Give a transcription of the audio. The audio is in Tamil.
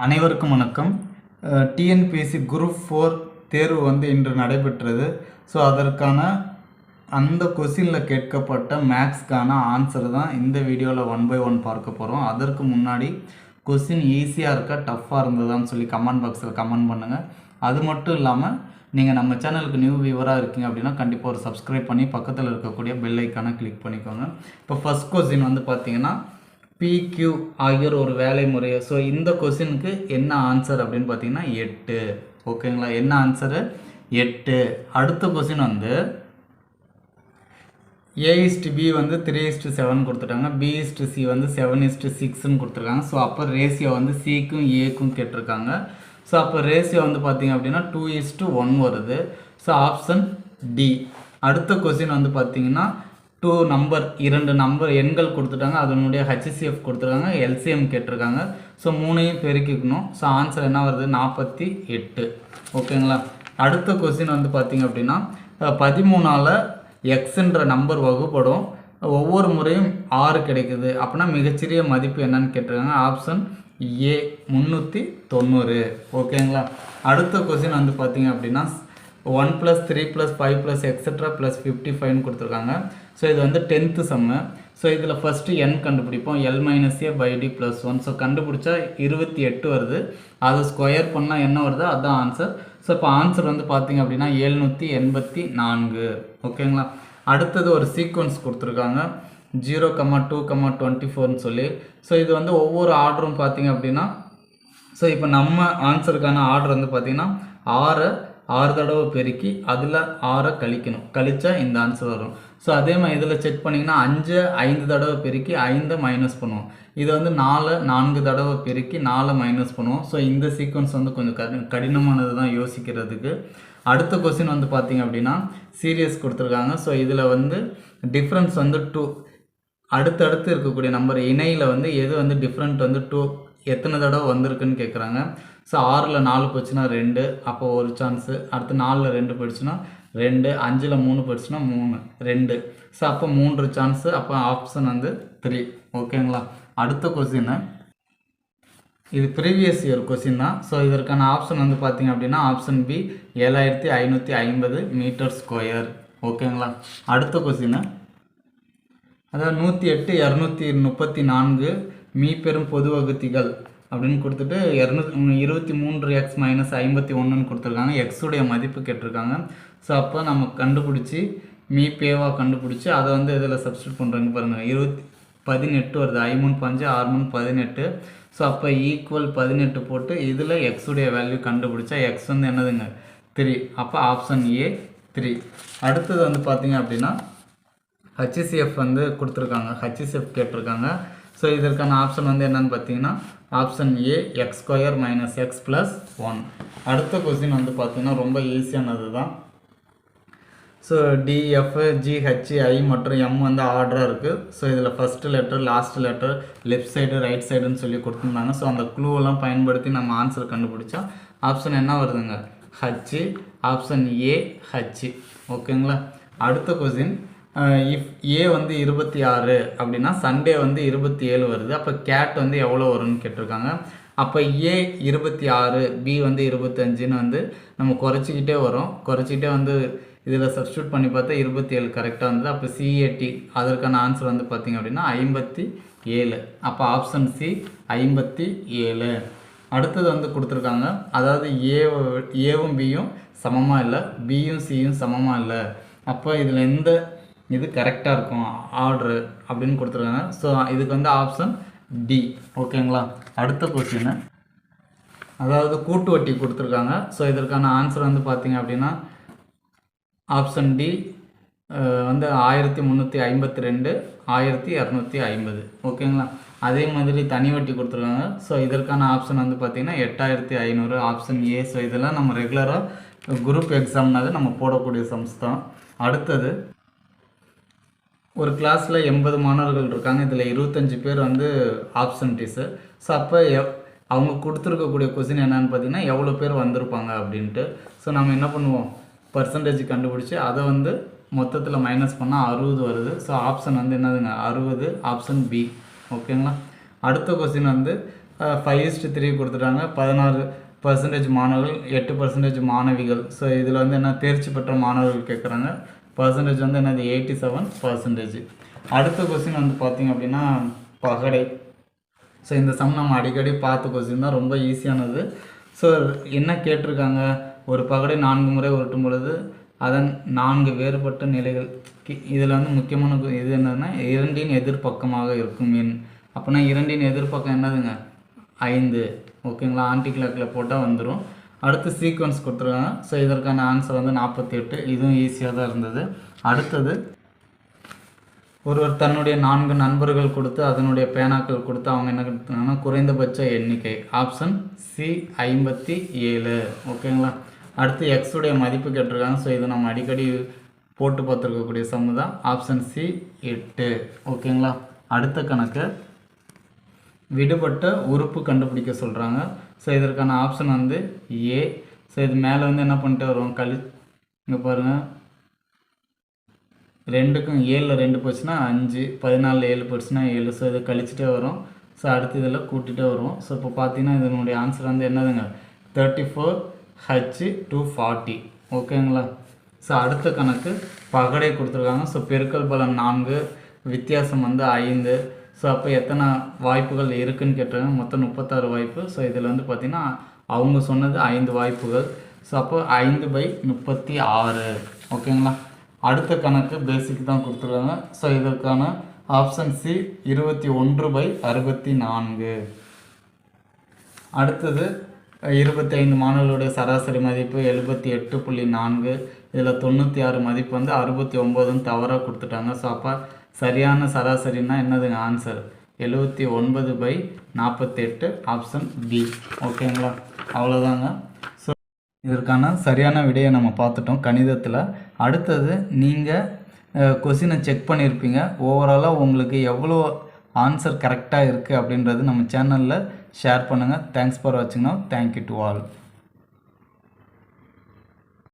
அனைவருக்கும் வணக்கம். டிஎன்பிஎஸ்சி குரூப் 4 தேர்வு இன்று நடைபெற்றது. ஸோ அதற்கான அந்த கொஸ்டினில் கேட்கப்பட்ட மேக்ஸ்க்கான ஆன்சர் தான் இந்த வீடியோவில் 1 by 1 பார்க்க போகிறோம். அதற்கு முன்னாடி கொஸ்டின் ஈஸியாக இருக்கா டஃப்பாக இருந்ததான்னு சொல்லி கமெண்ட் பாக்ஸில் கமெண்ட் பண்ணுங்கள். அது மட்டும் இல்லாமல் நீங்கள் நம்ம சேனலுக்கு நியூ வியூவராக இருக்கீங்க அப்படின்னா கண்டிப்பாக ஒரு சப்ஸ்கிரைப் பண்ணி பக்கத்தில் இருக்கக்கூடிய பெல் ஐக்கானை கிளிக் பண்ணிக்கோங்க. இப்போ ஃபஸ்ட் கொஸ்டின் பார்த்தீங்கன்னா PQ ஆகியோர் ஒரு வேலை முறையை. ஸோ இந்த கொஸ்டினுக்கு என்ன ஆன்சர் அப்படின்னு பார்த்தீங்கன்னா 8. ஓகேங்களா, என்ன ஆன்சரு 8. அடுத்த கொஸ்டின் A/B 3:7 கொடுத்துட்டாங்க, B/C 7:6ன்னு கொடுத்துருக்காங்க. ஸோ அப்போ ரேஷியோ சிக்கும் ஏக்கும் கேட்டிருக்காங்க. ஸோ அப்போ ரேஷியோ பார்த்தீங்க அப்படின்னா 2:1 வருது. So option D. அடுத்த கொஸ்டின் பார்த்தீங்கன்னா இரண்டு நம்பர் எண்கள் கொடுத்துட்டாங்க, அதனுடைய HCF கொடுத்துருக்காங்க, LCM கேட்டிருக்காங்க. ஸோ மூணையும் பெருக்கிக்கணும். ஸோ ஆன்சர் என்ன வருது 48. ஓகேங்களா. அடுத்த கொஸ்டின் பார்த்தீங்க அப்படின்னா 13ஆல் எக்ஸ்ன்ற நம்பர் வகுப்படும், ஒவ்வொரு முறையும் 6 கிடைக்குது அப்படின்னா மிகச்சிறிய மதிப்பு என்னன்னு கேட்டிருக்காங்க. Option A 390. ஓகேங்களா. அடுத்த கொஸ்டின் பார்த்தீங்க அப்படின்னா 1 + 3 + 5 + எக்ஸெட்ரா + 55 கொடுத்துருக்காங்க. ஸோ இது 10th சம்மு. ஸோ இதில் ஃபஸ்ட்டு n கண்டுபிடிப்போம், L - A/D + 1. ஸோ கண்டுபிடிச்சா 28 வருது. அதை ஸ்கொயர் பண்ணால் என்ன வருது அதுதான் ஆன்சர். ஸோ இப்போ ஆன்சர் பார்த்தீங்க அப்படின்னா 784. ஓகேங்களா. அடுத்தது ஒரு சீக்வன்ஸ் கொடுத்துருக்காங்க 0, 2, 24ன்னு சொல்லி. ஸோ இது ஒவ்வொரு ஆர்டரும் பார்த்தீங்க அப்படின்னா, ஸோ இப்போ நம்ம ஆன்சருக்கான ஆர்டர் பார்த்தீங்கன்னா 6 தடவை பெருக்கி அதில் 6 கழிக்கணும், கழிச்சா இந்த ஆன்சர் வரும். ஸோ அதே மாதிரி இதில் செக் பண்ணிங்கன்னா 5 தடவை பெருக்கி 5 மைனஸ் பண்ணுவோம். இது 4 தடவை பெருக்கி 4 மைனஸ் பண்ணுவோம். ஸோ இந்த சீக்வன்ஸ் கொஞ்சம் கடினமானது தான் யோசிக்கிறதுக்கு. அடுத்த கொஸ்டின் பார்த்தீங்க அப்படின்னா சீரியஸ் கொடுத்துருக்காங்க. ஸோ இதில் டிஃப்ரென்ஸ் 2. அடுத்தடுத்து இருக்கக்கூடிய நம்பர் இணையில் எது டிஃப்ரெண்ட் 2 எத்தனை தடவை வந்திருக்குன்னு கேட்குறாங்க. ஸோ 6ல் 4 போச்சுன்னா 2, அப்போ ஒரு சான்ஸு. அடுத்து 4ல் 2 போயிடுச்சுன்னா 2, 5ல் 3 போயிடுச்சுன்னா 3, 2. ஸோ அப்போ 3 சான்ஸு. அப்போ ஆப்ஷன் 3. ஓகேங்களா. அடுத்த கொஸ்டின் இது ப்ரீவியஸ் இயர் கொஸ்டின் தான். ஸோ இதற்கான ஆப்ஷன் பார்த்தீங்க அப்படின்னா ஆப்ஷன் பி 7550 மீட்டர் ஸ்கொயர். ஓகேங்களா. அடுத்த கொஸ்டின் அதாவது 108 234 மீப்பெரும் பொது வகுத்திகள் அப்படின்னு கொடுத்துட்டு 23x - 51ன்னு கொடுத்துருக்காங்க. எக்ஸுடைய மதிப்பு கேட்டிருக்காங்க. ஸோ அப்போ நம்ம கண்டுபிடிச்சி மீப்பேவாக கண்டுபிடிச்சி அதை இதில் சப்ஸ்டியூட் பண்ணுறாங்க பாருங்கள். 18 வருது. 5 3 5 6 3 18. ஸோ அப்போ ஈக்குவல் 18 போட்டு இதில் எக்ஸுடைய வேல்யூ கண்டுபிடிச்சா எக்ஸ் என்னதுங்க 3. அப்போ ஆப்ஷன் ஏ 3. அடுத்தது பார்த்தீங்க அப்படின்னா HCF கொடுத்துருக்காங்க, HCF கேட்டிருக்காங்க. ஸோ இதற்கான ஆப்ஷன் என்னன்னு பார்த்தீங்கன்னா ஆப்ஷன் ஏ x² - x + 1. அடுத்த கொஸ்டின் பார்த்தீங்கன்னா ரொம்ப ஈஸியானது தான். ஸோ DF GHI மற்றும் M ஆர்டராக இருக்குது. ஸோ இதில் first letter last letter left side right சைடுன்னு சொல்லி கொடுத்துருந்தாங்க. ஸோ அந்த க்ளூவெல்லாம் பயன்படுத்தி நம்ம ஆன்சர் கண்டுபிடிச்சா ஆப்ஷன் என்ன வருதுங்க H. Option A H. ஓகேங்களா. அடுத்த கொஸ்டின் இஃப் ஏ 26 அப்படின்னா சண்டே 27 வருது. அப்போ கேட் எவ்வளோ வரும்னு கேட்டிருக்காங்க. அப்போ ஏ 26 பி 25ன்னு நம்ம குறைச்சிக்கிட்டே வரோம். குறைச்சிக்கிட்டே இதில் சப்ஸ்டியூட் பண்ணி பார்த்தா 27 கரெக்டாக இருந்தது. அப்போ CAT அதற்கான ஆன்சர் பார்த்தீங்க அப்படின்னா 57. அப்போ ஆப்ஷன் சி 57. அடுத்தது கொடுத்துருக்காங்க, அதாவது ஏவும் பியும் சமமாக இல்லை, பியும் சியும் சமமாக இல்லை. அப்போ இதில் எந்த இது கரெக்டாக இருக்கும் ஆர்டரு அப்படின்னு கொடுத்துருக்காங்க. ஸோ இதுக்கு ஆப்ஷன் டி. ஓகேங்களா. அடுத்த கொஸ்டின் அதாவது கூட்டு வட்டி கொடுத்துருக்காங்க. ஸோ இதற்கான ஆன்சர் பார்த்தீங்க அப்படின்னா ஆப்ஷன் டி 1352 1250. ஓகேங்களா. அதே மாதிரி தனி வட்டி கொடுத்துருக்காங்க. ஸோ இதற்கான ஆப்ஷன் பார்த்தீங்கன்னா 8500. Option A. ஸோ இதெல்லாம் நம்ம ரெகுலராக குரூப் எக்ஸாம்னாவே நம்ம போடக்கூடிய சம்ஸ் தான். அடுத்தது ஒரு கிளாஸில் 80 மாணவர்கள் இருக்காங்க. இதில் 25 பேர் ஆப்சன்டீஸு. ஸோ அப்போ அவங்க கொடுத்துருக்கக்கூடிய கொஸ்டின் என்னென்னு பார்த்தீங்கன்னா எவ்வளோ பேர் வந்திருப்பாங்க அப்படின்ட்டு. ஸோ நம்ம என்ன பண்ணுவோம், பர்சன்டேஜ் கண்டுபிடிச்சி அதை மொத்தத்தில் மைனஸ் பண்ணால் 60 வருது. ஸோ ஆப்ஷன் என்னதுங்க 60. Option B. ஓகேங்களா. அடுத்த கொஸ்டின் 5:3 கொடுத்துட்டாங்க. 16% மாணவர்கள், 8% மாணவிகள். ஸோ இதில் வந்து என்ன தேர்ச்சி பெற்ற மாணவர்கள் கேட்குறாங்க. பர்சன்டேஜ் வந்து என்னது 87%. அடுத்த கொஸ்டின் வந்து பார்த்திங்க அப்படின்னா பகடை. ஸோ இந்த சம் நம்ம அடிக்கடி பார்த்த கொஸ்டின் தான், ரொம்ப ஈஸியானது. ஸோ என்ன கேட்டிருக்காங்க, ஒரு பகடை 4 முறை உருட்டும் பொழுது அதன் 4 வேறுபட்ட நிலைகள். இதில் வந்து முக்கியமான இது என்னதுன்னா 2இன் எதிர்பக்கமாக இருக்கும் எண். அப்போனா 2இன் எதிர்பக்கம் என்னதுங்க 5. ஓகேங்களா, ஆன்டி கிளாக்கில் போட்டால் வந்துடும். அடுத்து சீக்வன்ஸ் கொடுத்துருக்காங்க. ஸோ இதற்கான ஆன்சர் வந்து 48. இதுவும் ஈஸியாக தான் இருந்தது. அடுத்தது ஒருவர் தன்னுடைய 4 நண்பர்கள் கொடுத்து அதனுடைய பேனாக்கள் கொடுத்து அவங்க என்ன கொடுத்தாங்கன்னா குறைந்தபட்ச எண்ணிக்கை. Option C 57. ஓகேங்களா. அடுத்து எக்ஸுடைய மதிப்பு கேட்டிருக்காங்க. ஸோ இதை நம்ம அடிக்கடி போட்டு பார்த்துருக்கக்கூடிய சம்மு தான். Option C 8. ஓகேங்களா. அடுத்த கணக்கு விடுபட்ட உறுப்பு கண்டுபிடிக்க சொல்கிறாங்க. ஸோ இதற்கான ஆப்ஷன் வந்து ஏ. ஸோ இது மேலே வந்து என்ன பண்ணிட்டு வரும் இங்கே பாருங்கள், 2க்கும் 7ல் 2 போச்சுன்னா 5, 14 7 போச்சுன்னா 7. ஸோ இதை கழிச்சிட்டே வரும். ஸோ அடுத்து இதில் கூட்டிகிட்டே வருவோம். ஸோ இப்போ பார்த்தீங்கன்னா இதனுடைய ஆன்சர் வந்து என்னதுங்க 34H240. ஓகேங்களா. ஸோ அடுத்த கணக்கு பகடை கொடுத்துருக்காங்க. ஸோ பெருக்கல் பலன் 4, வித்தியாசம் வந்து 5. ஸோ அப்போ எத்தனை வாய்ப்புகள் இருக்குதுன்னு கேட்டிருக்காங்க. மொத்தம் 36 வாய்ப்பு. ஸோ இதில் வந்து பார்த்திங்கன்னா அவங்க சொன்னது 5 வாய்ப்புகள். ஸோ அப்போ 5/36. ஓகேங்களா. அடுத்த கணக்கு பேசிக் தான் கொடுத்துருக்காங்க. ஸோ இதற்கான ஆப்ஷன் சி 21/64. அடுத்தது 25 மாணவர்களுடைய சராசரி மதிப்பு 78.4. இதில் 96 மதிப்பு வந்து 69ன்னு தவறாக கொடுத்துட்டாங்க. ஸோ அப்போ சரியான சராசரின்னா என்னதுங்க ஆன்சர் 79/48. Option B. ஓகேங்களா. அவ்வளோதாங்க. ஸோ இதற்கான சரியான விடையை நம்ம பார்த்துட்டோம் கணிதத்தில். அடுத்தது நீங்கள் கொஸ்டினை செக் பண்ணியிருப்பீங்க. ஓவராலாக உங்களுக்கு எவ்வளோ ஆன்சர் கரெக்டாக இருக்குது அப்படின்றது நம்ம சேனலில் ஷேர் பண்ணுங்கள். தேங்க்ஸ் ஃபார் வாட்சிங். Now thank you to all.